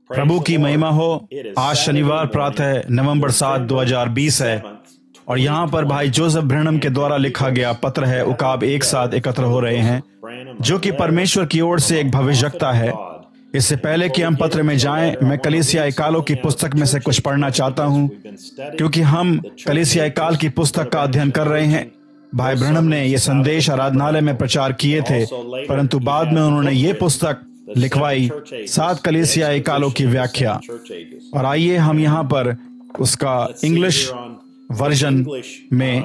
प्रभु की महिमा हो। आज शनिवार प्रातः नवंबर 7, 2020 है और यहाँ पर भाई जोसेफ ब्रैनम के द्वारा लिखा गया पत्र है। उकाब एक साथ एकत्र हो रहे हैं, जो कि परमेश्वर की ओर से एक भविष्यवक्ता है। इससे पहले कि हम पत्र में जाएं, मैं कलीसियाई कालों की पुस्तक में से कुछ पढ़ना चाहता हूं, क्योंकि हम कलीसियाई काल की पुस्तक का अध्ययन कर रहे हैं। भाई ब्रैनम ने ये संदेश आराधनालय में प्रचार किए थे, परंतु बाद में उन्होंने ये पुस्तक लिखवाई 7 कलीसियाई कालों की व्याख्या। और आइए हम यहाँ पर उसका इंग्लिश वर्जन में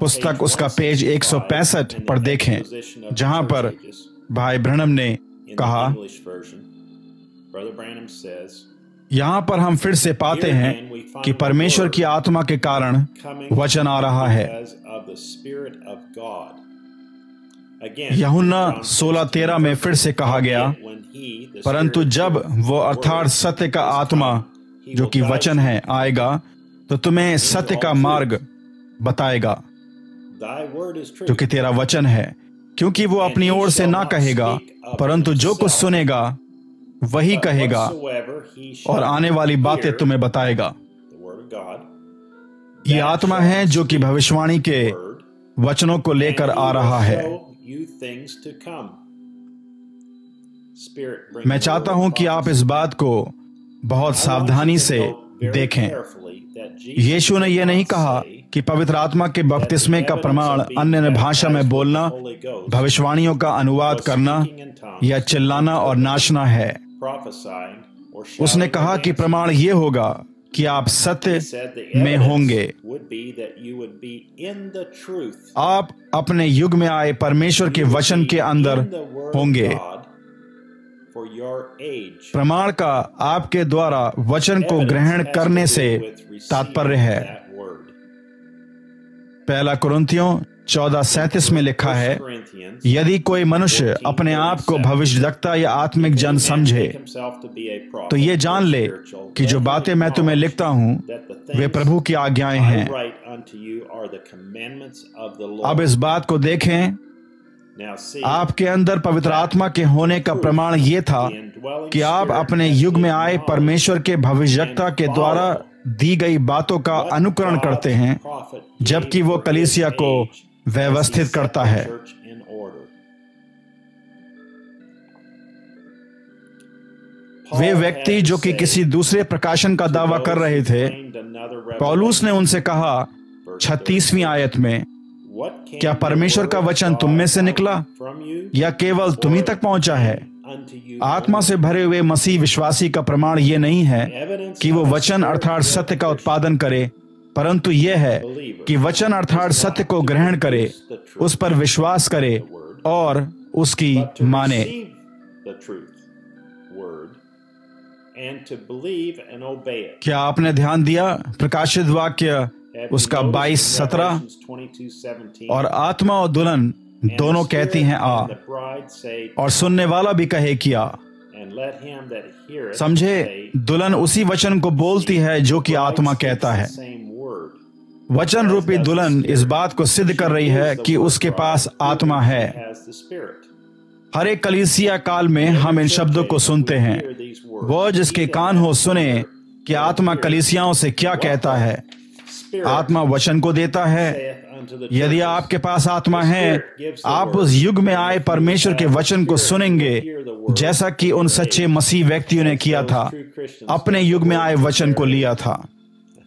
पुस्तक उसका पेज 165 पर देखें, जहां पर भाई ब्रैनम ने कहा, यहां पर हम फिर से पाते हैं कि परमेश्वर की आत्मा के कारण वचन आ रहा है। यूहन्ना 16:13 में फिर से कहा गया, परंतु जब वो अर्थात सत्य का आत्मा जो कि वचन है आएगा, तो तुम्हें सत्य का मार्ग बताएगा, जो कि तेरा वचन है। क्योंकि वो अपनी ओर से ना कहेगा, परंतु जो कुछ सुनेगा वही कहेगा और आने वाली बातें तुम्हें बताएगा। ये आत्मा है जो कि भविष्यवाणी के वचनों को लेकर आ रहा है। मैं चाहता हूं कि आप इस बात को बहुत सावधानी से देखें। यीशु ने यह नहीं कहा कि पवित्र आत्मा के बपतिस्मे का प्रमाण अन्य भाषा में बोलना, भविष्यवाणियों का अनुवाद करना या चिल्लाना और नाचना है। उसने कहा कि प्रमाण यह होगा कि आप सत्य में होंगे। आप अपने युग में आए परमेश्वर के वचन के अंदर होंगे। प्रमाण का आपके द्वारा वचन को ग्रहण करने से तात्पर्य है। 1 कुरिन्थियों 14:37 में लिखा है, यदि कोई मनुष्य अपने आप को भविष्यद्वक्ता या आत्मिक जन समझे, तो ये जान ले कि जो बातें मैं तुम्हें लिखता हूं वे प्रभु की आज्ञाएं हैं। अब इस बात को देखें, आपके अंदर पवित्र आत्मा के होने का प्रमाण यह था कि आप अपने युग में आए परमेश्वर के भविष्यद्वक्ता के द्वारा दी गई बातों का अनुकरण करते हैं, जबकि वो कलीसिया को व्यवस्थित करता है। वे व्यक्ति जो कि किसी दूसरे प्रकाशन का दावा कर रहे थे, पौलुस ने उनसे कहा 36वीं आयत में, क्या परमेश्वर का वचन तुम में से निकला या केवल तुम ही तक पहुंचा है? आत्मा से भरे हुए मसीह विश्वासी का प्रमाण यह नहीं है कि वो वचन अर्थात सत्य का उत्पादन करे, परंतु यह है कि वचन अर्थात सत्य को ग्रहण करे, उस पर विश्वास करे और उसकी माने। क्या आपने ध्यान दिया? प्रकाशित वाक्य उसका 22:17, और आत्मा और दुल्हन दोनों कहती हैं आ, और सुनने वाला भी कहे कि आ। समझे, दुल्हन उसी वचन को बोलती है जो कि आत्मा कहता है। वचन रूपी दुल्हन इस बात को सिद्ध कर रही है कि उसके पास आत्मा है। हर एक कलीसिया काल में हम इन शब्दों को सुनते हैं। वो जिसके कान हो सुने कि आत्मा कलीसियाओं से क्या कहता है। आत्मा वचन को देता है। यदि आपके पास आत्मा है, आप उस युग में आए परमेश्वर के वचन को सुनेंगे, जैसा कि उन सच्चे मसीह व्यक्तियों ने किया था, अपने युग में आए वचन को लिया था।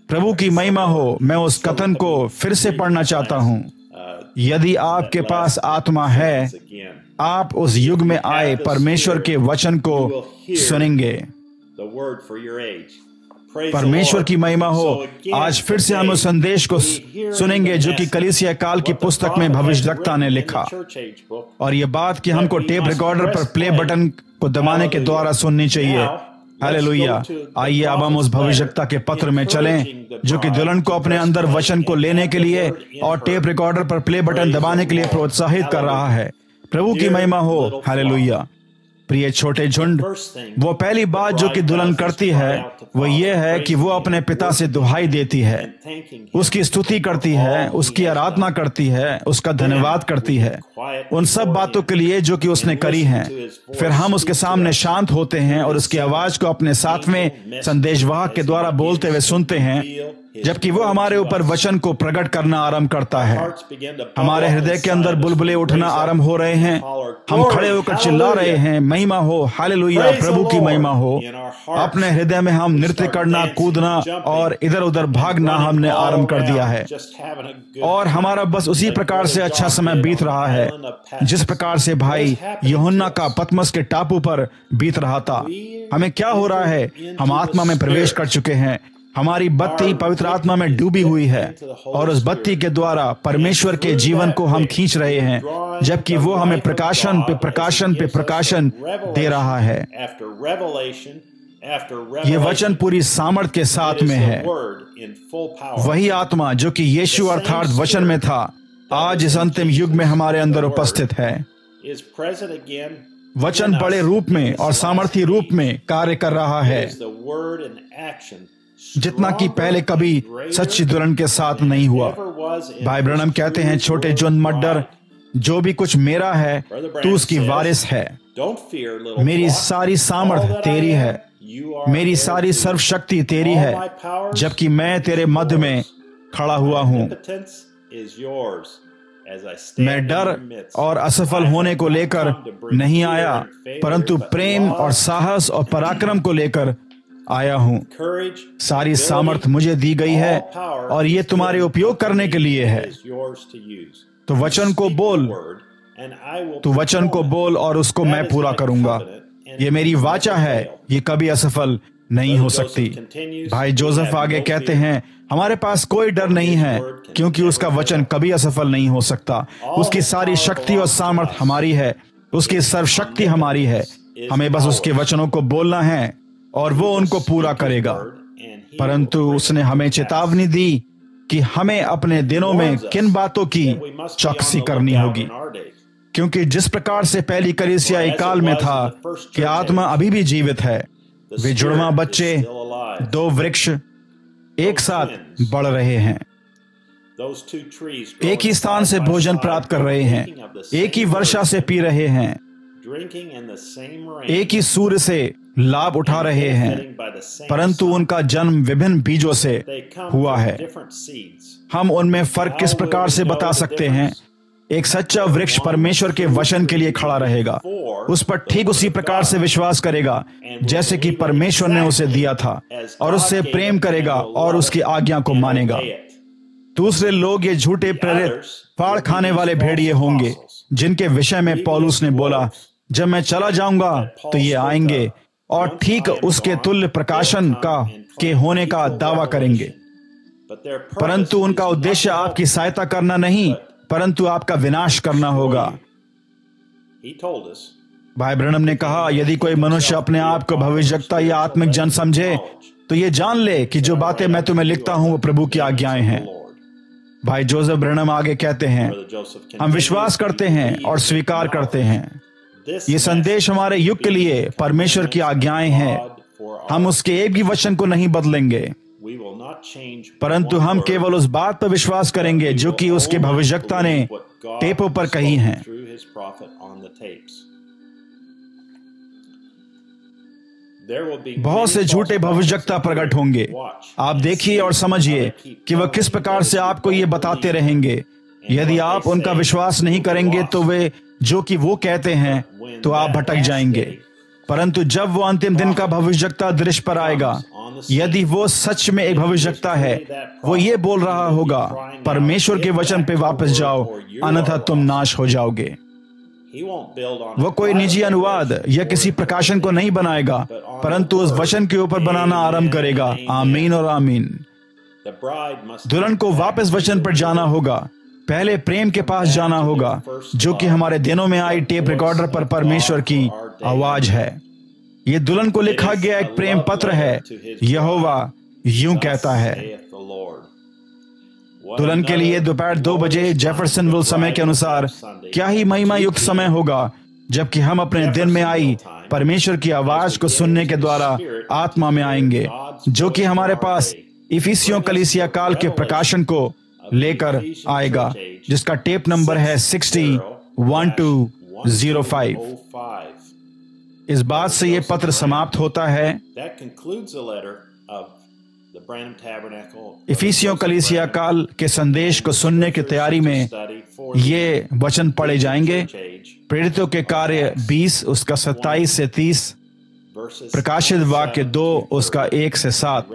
प्रभु की महिमा हो। मैं उस कथन को फिर से पढ़ना चाहता हूं। यदि आपके पास आत्मा है, आप उस युग में आए परमेश्वर के वचन को सुनेंगे। परमेश्वर की महिमा हो। आज फिर से हम उस संदेश को सुनेंगे जो कि कलीसिया काल की पुस्तक में भविष्यद्वक्ता ने लिखा, और यह बात कि हमको टेप रिकॉर्डर पर प्ले बटन को दबाने के द्वारा सुननी चाहिए। हालेलुया। आइए अब हम उस भविष्यद्वक्ता के पत्र में चलें, जो कि दुल्हन को अपने अंदर वचन को लेने के लिए और टेप रिकॉर्डर पर प्ले बटन दबाने के लिए प्रोत्साहित कर रहा है। प्रभु की महिमा हो। हालेलुया। प्रिय छोटे झुंड, वो पहली बात जो कि दुल्हन करती है वो ये है कि वो अपने पिता से दुहाई देती है, उसकी स्तुति करती है, उसकी आराधना करती है, उसका धन्यवाद करती है उन सब बातों के लिए जो कि उसने करी हैं। फिर हम उसके सामने शांत होते हैं और उसकी आवाज को अपने सातवें संदेशवाहक के द्वारा बोलते हुए सुनते हैं, जबकि वो हमारे ऊपर वचन को प्रकट करना आरंभ करता है। हमारे हृदय के अंदर बुलबुले उठना आरंभ हो रहे हैं, हम खड़े होकर चिल्ला रहे हैं, महिमा हो, हालेलुया, प्रभु की महिमा हो। अपने हृदय में हम नृत्य करना, कूदना और इधर उधर भागना हमने आरंभ कर दिया है, और हमारा बस उसी प्रकार से अच्छा समय बीत रहा है जिस प्रकार से भाई यूहन्ना का पतमस के टापू पर बीत रहा था। हमें क्या हो रहा है? हम आत्मा में प्रवेश कर चुके हैं, हमारी बत्ती पवित्र आत्मा में डूबी हुई है और उस बत्ती के द्वारा परमेश्वर के जीवन को हम खींच रहे हैं, जबकि वो हमें प्रकाशन पे प्रकाशन पे प्रकाशन दे रहा है। ये वचन पूरी सामर्थ के साथ में है। वही आत्मा जो कि यीशु अर्थात वचन में था, आज इस अंतिम युग में हमारे अंदर उपस्थित है। वचन बड़े रूप में और सामर्थी रूप में कार्य कर रहा है, जितना कि पहले कभी सच्ची दुल्हन के साथ नहीं हुआ। भाई ब्रनम कहते हैं, छोटे जुन मत डर, जो भी कुछ मेरा है तू उसकी वारिस है। मेरी सारी सामर्थ तेरी है, मेरी सारी सर्वशक्ति तेरी है, जबकि मैं तेरे मध्य में खड़ा हुआ हूं। मैं डर और असफल होने को लेकर नहीं आया, परंतु प्रेम और साहस और पराक्रम को लेकर आया हूं। सारी सामर्थ मुझे दी गई है और ये तुम्हारे उपयोग करने के लिए है। तो वचन को बोल, तू वचन को बोल और उसको मैं पूरा करूंगा। ये मेरी वाचा है, ये कभी असफल नहीं हो सकती। भाई जोसेफ आगे कहते हैं, हमारे पास कोई डर नहीं है क्योंकि उसका वचन कभी असफल नहीं हो सकता। उसकी सारी शक्ति और सामर्थ हमारी है, उसकी सर्वशक्ति हमारी है। हमें बस उसके वचनों को बोलना है और वो उनको पूरा करेगा। परंतु उसने हमें चेतावनी दी कि हमें अपने दिनों में किन बातों की चौकसी करनी होगी, क्योंकि जिस प्रकार से पहली कलीसिया काल में था कि आत्मा अभी भी जीवित है। वे जुड़वा बच्चे, दो वृक्ष एक साथ बढ़ रहे हैं, एक ही स्थान से भोजन प्राप्त कर रहे हैं, एक ही वर्षा से पी रहे हैं, एक ही सूर्य से लाभ उठा रहे हैं, परंतु उनका जन्म विभिन्न बीजों से हुआ है। हम उनमें फर्क किस प्रकार से बता सकते हैं? एक सच्चा वृक्ष परमेश्वर के वचन के लिए खड़ा रहेगा, उस पर ठीक उसी प्रकार से विश्वास करेगा जैसे कि परमेश्वर ने उसे दिया था, और उससे प्रेम करेगा और उसकी आज्ञा को मानेगा। दूसरे लोग ये झूठे प्रेरित फाड़ खाने वाले भेड़िए होंगे, जिनके विषय में पौलुस ने बोला, जब मैं चला जाऊंगा तो ये आएंगे और ठीक उसके तुल्य प्रकाशन का के होने का दावा करेंगे, परंतु उनका उद्देश्य आपकी सहायता करना नहीं, परंतु आपका विनाश करना होगा। भाई ब्रनम ने कहा, यदि कोई मनुष्य अपने आप को भविष्यवक्ता या आत्मिक जन समझे तो ये जान ले कि जो बातें मैं तुम्हें लिखता हूं वो प्रभु की आज्ञाएं हैं। भाई जोसेफ ब्रनम आगे कहते हैं, हम विश्वास करते हैं और स्वीकार करते हैं, ये संदेश हमारे युग के लिए परमेश्वर की आज्ञाएं हैं। हम उसके एक भी वचन को नहीं बदलेंगे, परंतु हम केवल उस बात पर विश्वास करेंगे जो कि उसके भविष्यवक्ता ने टेपों पर कही हैं। बहुत से झूठे भविष्यवक्ता प्रकट होंगे। आप देखिए और समझिए कि वह किस प्रकार से आपको ये बताते रहेंगे। यदि आप उनका विश्वास नहीं करेंगे तो वे जो कि वो कहते हैं तो आप भटक जाएंगे। परंतु जब वो अंतिम दिन का भविष्यवक्ता दृश्य पर आएगा, यदि वो सच में एक भविष्यवक्ता है, वो ये बोल रहा होगा, परमेश्वर के वचन पे वापस जाओ, अन्यथा तुम नाश हो जाओगे। वो कोई निजी अनुवाद या किसी प्रकाशन को नहीं बनाएगा, परंतु उस वचन के ऊपर बनाना आरंभ करेगा। आमीन और आमीन। दुल्हन को वापस वचन पर जाना होगा, पहले प्रेम के पास जाना होगा, जो कि हमारे दिनों में आई टेप रिकॉर्डर पर परमेश्वर की आवाज है। ये दुल्हन को लिखा गया एक प्रेम पत्र है। यहोवा यूं कहता है। दुल्हन के लिए दोपहर 2 बजे जेफरसनविल समय के अनुसार क्या ही महिमा युक्त समय होगा, जबकि हम अपने दिन में आई परमेश्वर की आवाज को सुनने के द्वारा आत्मा में आएंगे, जो कि हमारे पास इफिसियों कलीसिया काल के प्रकाशन को लेकर आएगा, जिसका टेप नंबर है 601205। इस बात से यह पत्र समाप्त होता है। इफिसियों कलीसिया काल के संदेश को सुनने की तैयारी में ये वचन पढ़े जाएंगे। प्रेरितों के कार्य 20 उसका 27 से 30, प्रकाशित वाक्य 2 उसका 1 से 7।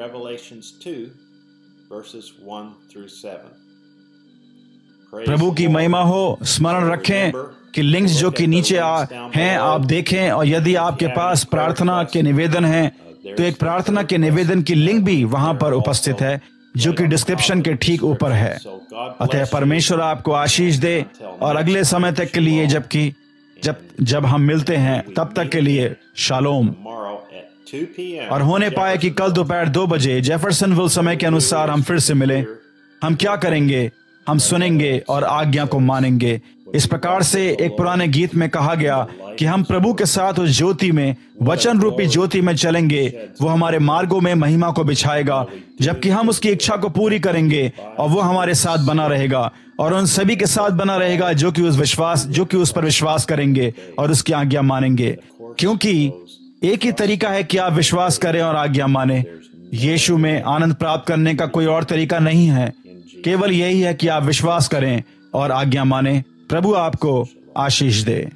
प्रभु की महिमा हो। स्मरण रखें कि लिंक्स जो कि नीचे हैं आप देखें, और यदि आपके पास प्रार्थना के निवेदन हैं तो एक प्रार्थना के निवेदन की लिंक भी वहां पर उपस्थित है, जो कि डिस्क्रिप्शन के ठीक ऊपर है। अतः परमेश्वर आपको आशीष दे, और अगले समय तक के लिए जब हम मिलते हैं तब तक के लिए शालोम। और होने पाए कि कल दोपहर 2 बजे जेफरसनविल समय के अनुसार हम फिर से मिलें। हम क्या करेंगे? हम सुनेंगे और आज्ञा को मानेंगे। इस प्रकार से एक पुराने गीत में कहा गया कि हम प्रभु के साथ उस ज्योति में, वचन रूपी ज्योति में चलेंगे। वो हमारे मार्गों में महिमा को बिछाएगा, जबकि हम उसकी इच्छा को पूरी करेंगे, और वो हमारे साथ बना रहेगा, और उन सभी के साथ बना रहेगा जो कि उस पर विश्वास करेंगे और उसकी आज्ञा मानेंगे। क्योंकि एक ही तरीका है कि आप विश्वास करें और आज्ञा माने। यीशु में आनंद प्राप्त करने का कोई और तरीका नहीं है, केवल यही है कि आप विश्वास करें और आज्ञा माने। प्रभु आपको आशीष दे।